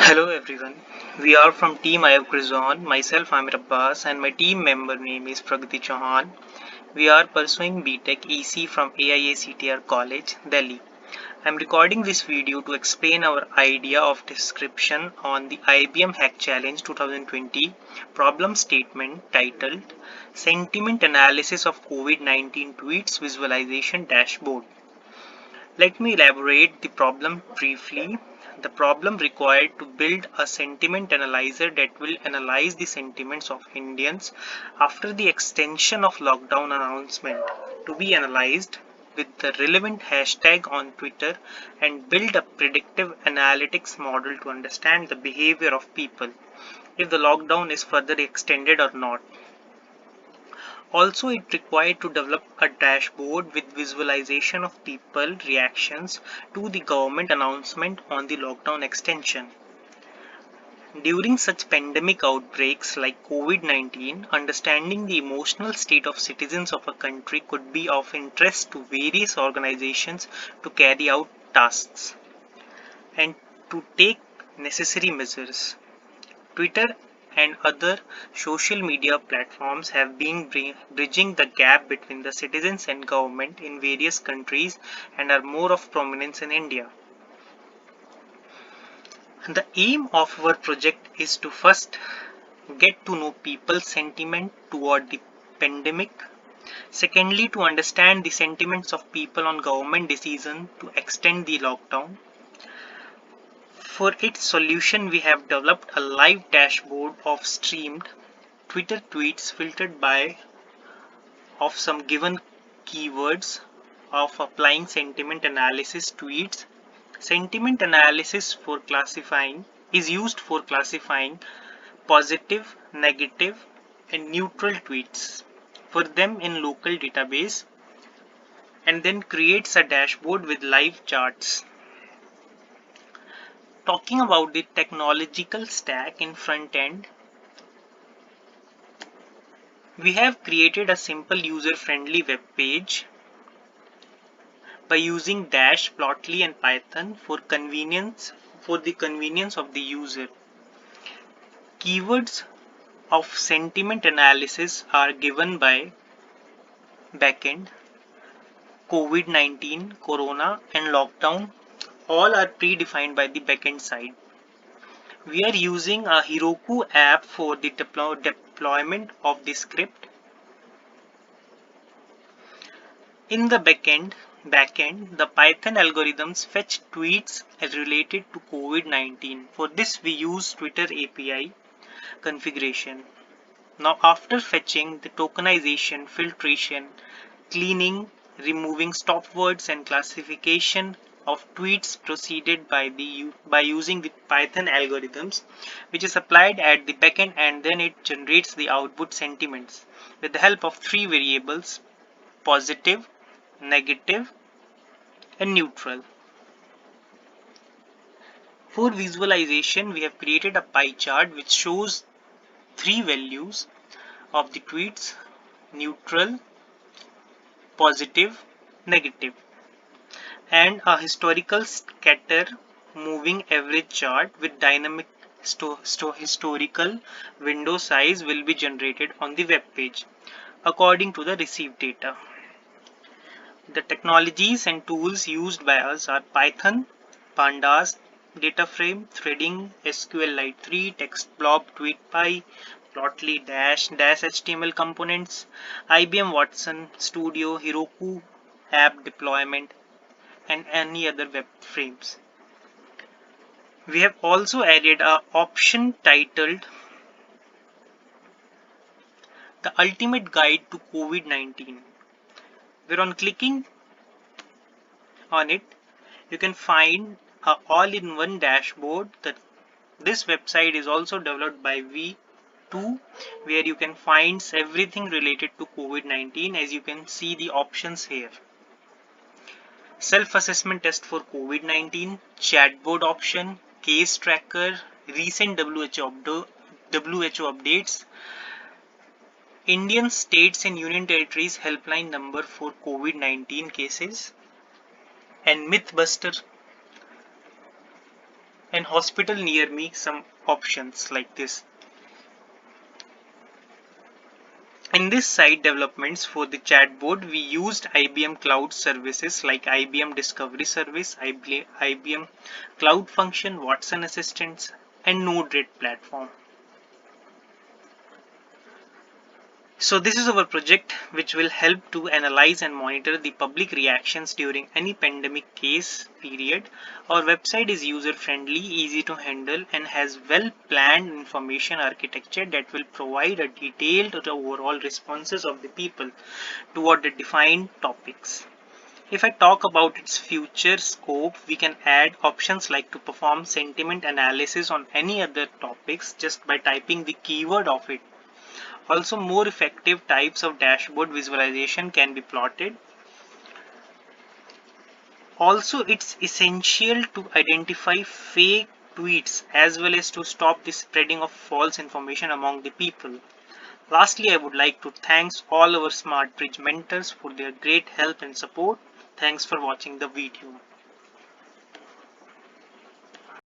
Hello everyone, we are from Team Ayub Grizon. Myself Amir Abbas and my team member name is Pragati Chauhan. We are pursuing BTech EC from AIACTR College, Delhi. I am recording this video to explain our idea of description on the IBM Hack Challenge 2020 problem statement titled Sentiment Analysis of COVID-19 Tweets Visualization Dashboard. Let me elaborate the problem briefly. The problem required to build a sentiment analyzer that will analyze the sentiments of Indians after the extension of lockdown announcement to be analyzed with the relevant hashtag on Twitter and build a predictive analytics model to understand the behavior of people if the lockdown is further extended or not. Also, it required to develop a dashboard with visualization of people reactions to the government announcement on the lockdown extension. During such pandemic outbreaks like COVID-19, understanding the emotional state of citizens of a country could be of interest to various organizations to carry out tasks and to take necessary measures. Twitter and other social media platforms have been bridging the gap between the citizens and government in various countries and are more of prominence in India. The aim of our project is to first get to know people's sentiment toward the pandemic. Secondly, to understand the sentiments of people on government decision to extend the lockdown. For its solution, we have developed a live dashboard of streamed Twitter tweets filtered by of some given keywords of applying sentiment analysis tweets. Sentiment analysis for classifying is used for classifying positive, negative, and neutral tweets for them in local database and then creates a dashboard with live charts. Talking about the technological stack in front end, we have created a simple user-friendly web page by using Dash, Plotly and Python for the convenience of the user. Keywords of sentiment analysis are given by backend, COVID-19, Corona and lockdown. All are predefined by the backend side. We are using a Heroku app for the deployment of the script. In the backend, the Python algorithms fetch tweets related to COVID-19. For this, we use Twitter API configuration. Now, after fetching, the tokenization, filtration, cleaning, removing stop words, and classification of tweets proceeded by using the Python algorithms, which is applied at the backend, and then it generates the output sentiments with the help of three variables: positive, negative, and neutral. For visualization, we have created a pie chart which shows three values of the tweets: neutral, positive, negative, and a historical scatter moving average chart with dynamic historical window size will be generated on the web page according to the received data. The technologies and tools used by us are Python, Pandas, DataFrame, Threading, SQLite 3, TextBlob, TweetPy, Plotly, Dash HTML components, IBM Watson Studio, Heroku app deployment, and any other web frames. We have also added an option titled The Ultimate Guide to COVID-19, where on clicking on it, you can find a all-in-one dashboard. This website is also developed by V2, where you can find everything related to COVID-19. As you can see the options here: self-assessment test for COVID-19, chatbot option, case tracker, recent WHO updates, Indian states and union territories helpline number for COVID-19 cases, and Mythbuster and hospital near me, some options like this. In this site developments for the chatbot, we used IBM Cloud services like IBM Discovery Service, IBM Cloud Function, Watson Assistants, and Node-RED platform. So this is our project which will help to analyze and monitor the public reactions during any pandemic case period. Our website is user friendly, easy to handle, and has well planned information architecture that will provide a detailed overall responses of the people toward the defined topics. If I talk about its future scope, we can add options like to perform sentiment analysis on any other topics just by typing the keyword of it. Also, more effective types of dashboard visualization can be plotted. Also, it's essential to identify fake tweets as well as to stop the spreading of false information among the people. Lastly, I would like to thank all our SmartBridge mentors for their great help and support. Thanks for watching the video.